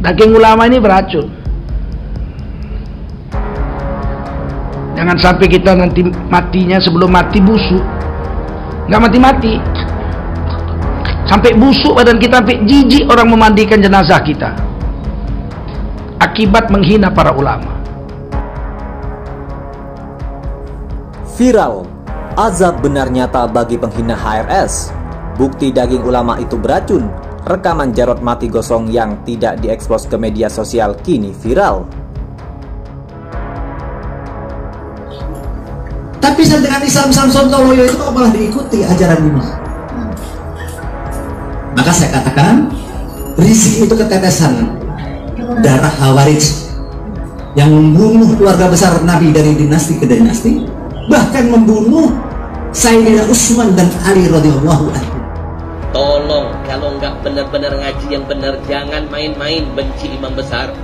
Daging ulama ini beracun. Jangan sampai kita nanti matinya sebelum mati busuk. Nggak mati-mati, sampai busuk badan kita, sampai jijik orang memandikan jenazah kita akibat menghina para ulama. Viral, azab benar nyata bagi penghina HRS. Bukti daging ulama itu beracun. Rekaman Jarod mati gosong yang tidak diekspos ke media sosial kini viral. Tapi dengan Islam Samson Toloyo itu kok malah diikuti ajaran ini? Maka saya katakan, Rizik itu ketetesan darah Khawarij yang membunuh keluarga besar Nabi dari dinasti ke dinasti, bahkan membunuh Sayyidina Utsman dan Ali radhiyallahu anhu. Tolong, kalau nggak benar-benar ngaji yang benar, jangan main-main benci imam besar.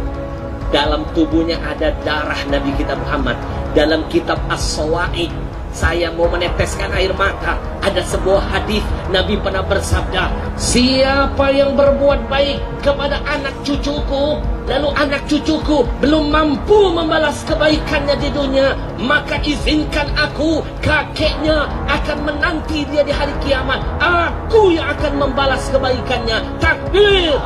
Dalam tubuhnya ada darah Nabi kita Muhammad. Dalam kitab As-Sawa'iq, saya mau meneteskan air mata. Ada sebuah hadis Nabi pernah bersabda, siapa yang berbuat baik kepada anak cucuku, lalu anak cucuku belum mampu membalas kebaikannya di dunia, maka izinkan aku, kakeknya, akan menanti dia di hari kiamat. Aku yang akan membalas kebaikannya. Takbir.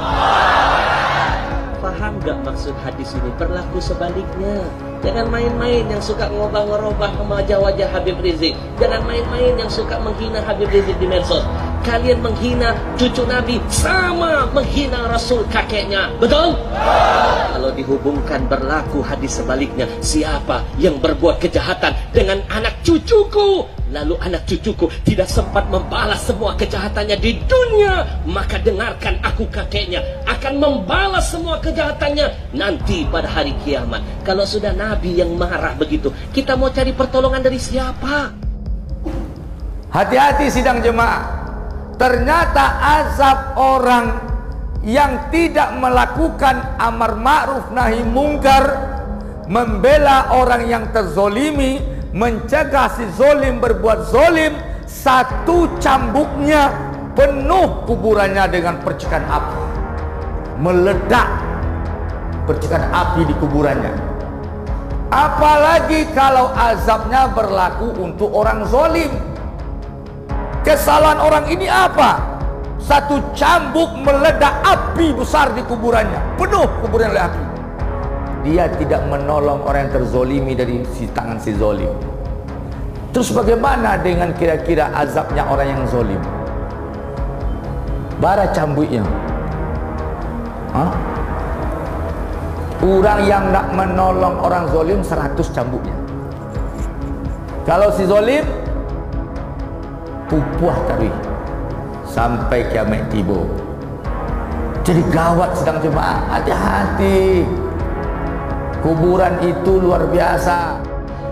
Paham gak maksud hadis ini? Berlaku sebaliknya. Jangan main-main yang suka ngobah-ngerobah wajah-wajah Habib Rizik. Jangan main-main yang suka menghina Habib Rizik di medsos. Kalian menghina cucu Nabi sama menghina Rasul kakeknya. Betul? Kalau dihubungkan berlaku hadis sebaliknya. Siapa yang berbuat kejahatan dengan anak cucuku, lalu anak cucuku tidak sempat membalas semua kejahatannya di dunia, maka dengarkan aku, kakeknya akan membalas semua kejahatannya nanti pada hari kiamat. Kalau sudah Nabi yang marah begitu, kita mau cari pertolongan dari siapa? Hati-hati sidang jemaah. Ternyata azab orang yang tidak melakukan amar ma'ruf nahi mungkar, membela orang yang terzolimi, mencegah si zolim berbuat zolim, satu cambuknya penuh kuburannya dengan percikan api, meledak percikan api di kuburannya. Apalagi kalau azabnya berlaku untuk orang zolim. Kesalahan orang ini apa? Satu cambuk meledak api besar di kuburannya, penuh kuburan oleh api. Dia tidak menolong orang yang terzolimi dari tangan si zolim. Terus bagaimana dengan kira-kira azabnya orang yang zolim? Bara cambuknya. Orang yang nak menolong orang zolim 100 cambuknya. Kalau si zolim, pupuh tadi sampai kiamat tiba. Jadi gawat sedang jemaah, hati-hati. Kuburan itu luar biasa.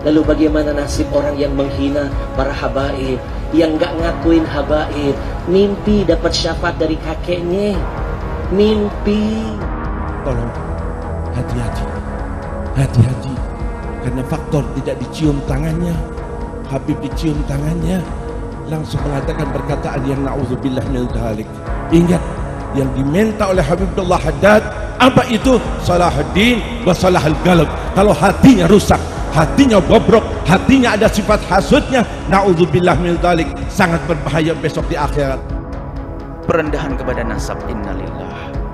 Lalu bagaimana nasib orang yang menghina para habaib, yang gak ngakuin habaib, mimpi dapat syafaat dari kakeknya, mimpi. Tolong hati-hati, hati-hati, karena faktor tidak dicium tangannya. Habib dicium tangannya, langsung mengatakan perkataan yang na'udzubillah min dzalik. Ingat, yang diminta oleh Habibullah Haddad apa itu? Salahuddin wa salahul qalb. Kalau hatinya rusak, hatinya bobrok, hatinya ada sifat hasudnya, na'udzubillah min dzalik, sangat berbahaya besok di akhirat. Perendahan kepada nasab, innalillah.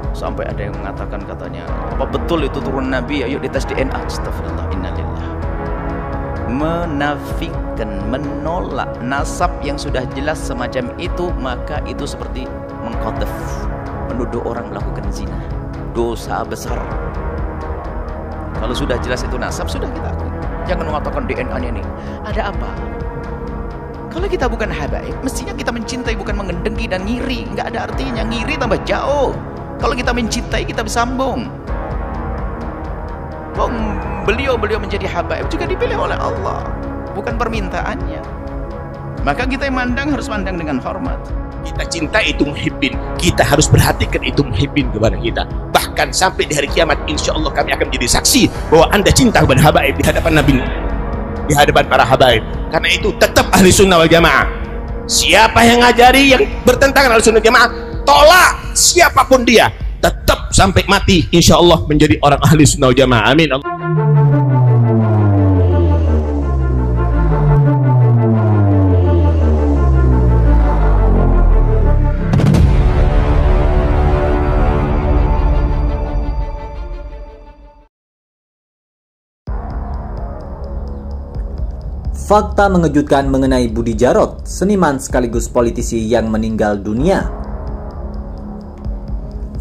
Sampai ada yang mengatakan katanya, apa betul itu turun Nabi? Ayo dites DNA. Astagfirullah, innalillah. Menafikan, menolak nasab yang sudah jelas semacam itu, maka itu seperti mengqadhaf, menuduh orang melakukan zina, dosa besar. Kalau sudah jelas itu nasab, sudah kita akui. Jangan mengatakan DNA-nya ini. Ada apa? Kalau kita bukan habaib, mestinya kita mencintai, bukan mengendengki dan ngiri. Nggak ada artinya, ngiri tambah jauh. Kalau kita mencintai, kita bersambung. Beliau menjadi habaib juga dipilih oleh Allah, bukan permintaannya. Maka kita yang mandang harus mandang dengan hormat. Kita cinta itu muhibbin, kita harus perhatikan itu muhibbin kepada kita. Bahkan sampai di hari kiamat, insya Allah kami akan menjadi saksi bahwa Anda cinta kepada habaib di hadapan Nabi, di hadapan para habaib. Karena itu tetap ahli sunnah wal jamaah. Siapa yang ngajari yang bertentangan ahli sunnah wal jamaah, tolak siapapun dia. Tetap sampai mati insya Allah menjadi orang ahli sunnah wal jamaah. Amin. Fakta mengejutkan mengenai Budi Djarot, seniman sekaligus politisi yang meninggal dunia.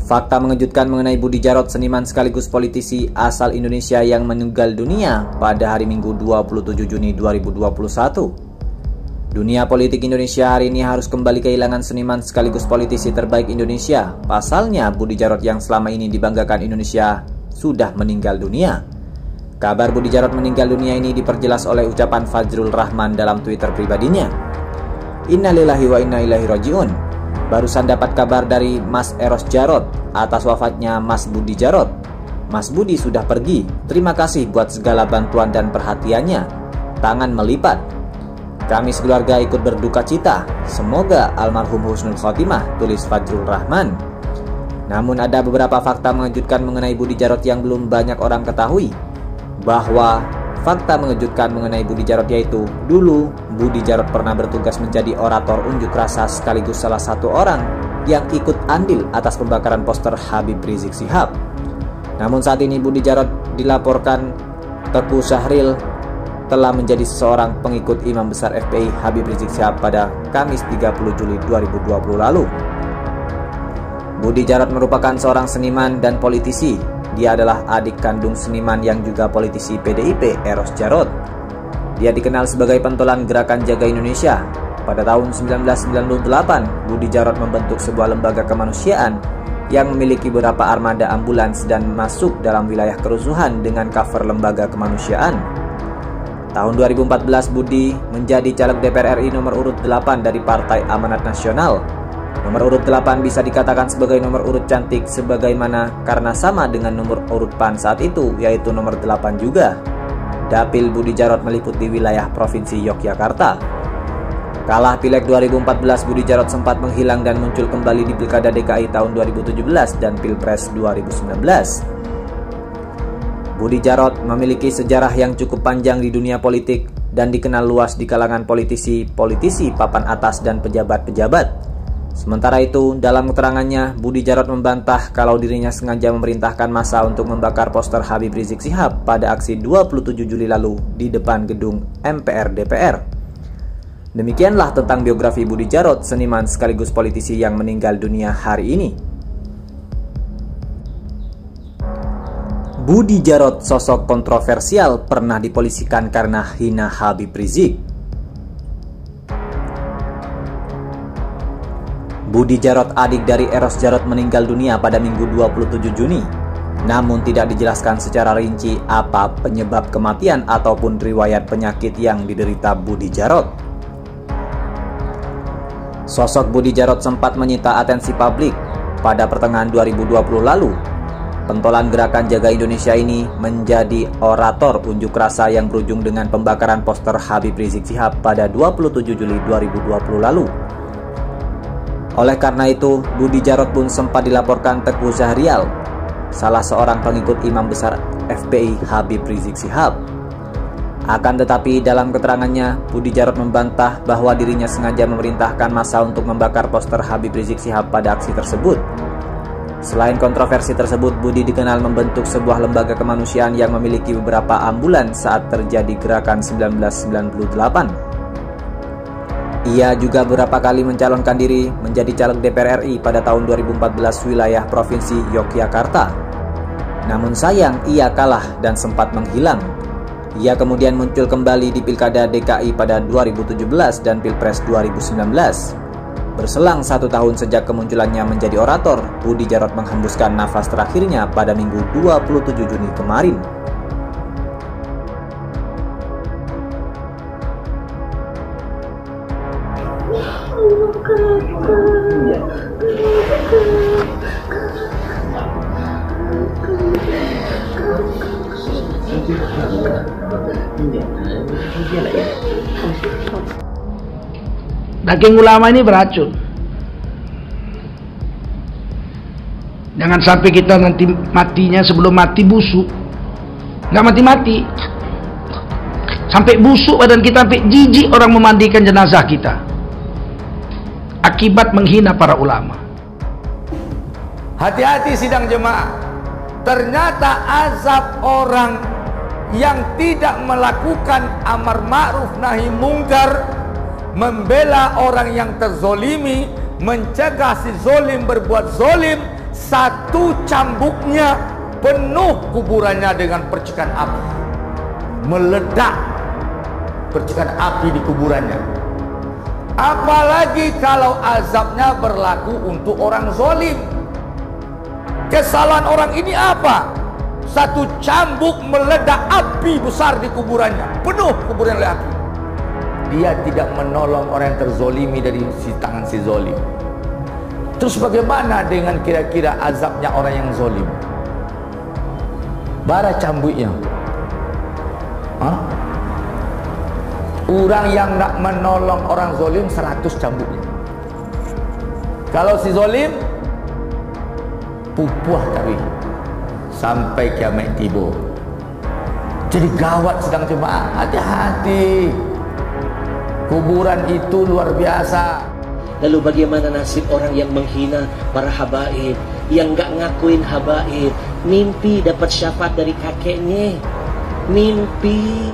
Fakta mengejutkan mengenai Budi Djarot, seniman sekaligus politisi asal Indonesia yang meninggal dunia pada hari Minggu 27 Juni 2021. Dunia politik Indonesia hari ini harus kembali kehilangan seniman sekaligus politisi terbaik Indonesia. Pasalnya, Budi Djarot yang selama ini dibanggakan Indonesia sudah meninggal dunia. Kabar Budi Djarot meninggal dunia ini diperjelas oleh ucapan Fajrul Rahman dalam Twitter pribadinya. Innalillahi wa inna ilaihi rajiun. Barusan dapat kabar dari Mas Eros Djarot atas wafatnya Mas Budi Djarot. Mas Budi sudah pergi. Terima kasih buat segala bantuan dan perhatiannya. Tangan melipat. Kami sekeluarga ikut berduka cita. Semoga almarhum husnul khotimah, tulis Fajrul Rahman. Namun ada beberapa fakta mengejutkan mengenai Budi Djarot yang belum banyak orang ketahui. Bahwa fakta mengejutkan mengenai Budi Djarot yaitu dulu Budi Djarot pernah bertugas menjadi orator unjuk rasa sekaligus salah satu orang yang ikut andil atas pembakaran poster Habib Rizik Syihab. Namun saat ini Budi Djarot dilaporkan Teguh Syahril telah menjadi seseorang pengikut Imam Besar FPI Habib Rizik Syihab pada Kamis 30 Juli 2020 lalu. Budi Djarot merupakan seorang seniman dan politisi. Dia adalah adik kandung seniman yang juga politisi PDIP, Eros Djarot. Dia dikenal sebagai pentolan Gerakan Jaga Indonesia. Pada tahun 1998, Budi Djarot membentuk sebuah lembaga kemanusiaan yang memiliki beberapa armada ambulans dan masuk dalam wilayah kerusuhan dengan cover lembaga kemanusiaan. Tahun 2014, Budi menjadi caleg DPR RI nomor urut 8 dari Partai Amanat Nasional. Nomor urut 8 bisa dikatakan sebagai nomor urut cantik sebagaimana karena sama dengan nomor urut PAN saat itu, yaitu nomor 8 juga. Dapil Budi Djarot meliputi wilayah Provinsi Yogyakarta. Kalah Pileg 2014, Budi Djarot sempat menghilang dan muncul kembali di Pilkada DKI tahun 2017 dan Pilpres 2019. Budi Djarot memiliki sejarah yang cukup panjang di dunia politik dan dikenal luas di kalangan politisi papan atas dan pejabat-pejabat. Sementara itu, dalam keterangannya, Budi Djarot membantah kalau dirinya sengaja memerintahkan massa untuk membakar poster Habib Rizik Syihab pada aksi 27 Juli lalu di depan gedung MPR DPR. Demikianlah tentang biografi Budi Djarot, seniman sekaligus politisi yang meninggal dunia hari ini. Budi Djarot, sosok kontroversial, pernah dipolisikan karena hina Habib Rizik. Budi Djarot, adik dari Eros Djarot, meninggal dunia pada Minggu 27 Juni. Namun tidak dijelaskan secara rinci apa penyebab kematian ataupun riwayat penyakit yang diderita Budi Djarot. Sosok Budi Djarot sempat menyita atensi publik pada pertengahan 2020 lalu. Pentolan Gerakan Jaga Indonesia ini menjadi orator unjuk rasa yang berujung dengan pembakaran poster Habib Rizik Syihab pada 27 Juli 2020 lalu. Oleh karena itu, Budi Djarot pun sempat dilaporkan Teguh Syahril, salah seorang pengikut Imam Besar FPI Habib Rizik Syihab. Akan tetapi dalam keterangannya, Budi Djarot membantah bahwa dirinya sengaja memerintahkan massa untuk membakar poster Habib Rizik Syihab pada aksi tersebut. Selain kontroversi tersebut, Budi dikenal membentuk sebuah lembaga kemanusiaan yang memiliki beberapa ambulans saat terjadi gerakan 1998. Ia juga beberapa kali mencalonkan diri menjadi caleg DPR RI pada tahun 2014 wilayah Provinsi Yogyakarta. Namun sayang, ia kalah dan sempat menghilang. Ia kemudian muncul kembali di Pilkada DKI pada 2017 dan Pilpres 2019. Berselang 1 tahun sejak kemunculannya menjadi orator, Budi Djarot menghembuskan nafas terakhirnya pada Minggu 27 Juni kemarin. Daging ulama ini beracun. Jangan sampai kita nanti matinya sebelum mati busuk. Nggak mati-mati. Sampai busuk badan kita, sampai jijik orang memandikan jenazah kita. Akibat menghina para ulama. Hati-hati sidang jemaah. Ternyata azab orang yang tidak melakukan amar ma'ruf nahi mungkar, membela orang yang terzolimi, mencegah si zolim berbuat zolim, satu cambuknya penuh kuburannya dengan percikan api. Meledak percikan api di kuburannya. Apalagi kalau azabnya berlaku untuk orang zolim. Kesalahan orang ini apa? Satu cambuk meledak api besar di kuburannya, penuh kuburan oleh api. Dia tidak menolong orang yang terzolimi dari tangan si zolim. Terus bagaimana dengan kira-kira azabnya orang yang zolim? Bara cambuknya. Orang yang nak menolong orang zolim 100 cambuknya. Kalau si zolim pupuh tapi sampai kiamat tiba. Jadi gawat sedang jemaah, hati-hati. Kuburan itu luar biasa. Lalu bagaimana nasib orang yang menghina para habaib, yang gak ngakuin habaib, mimpi dapat syafaat dari kakeknya, mimpi.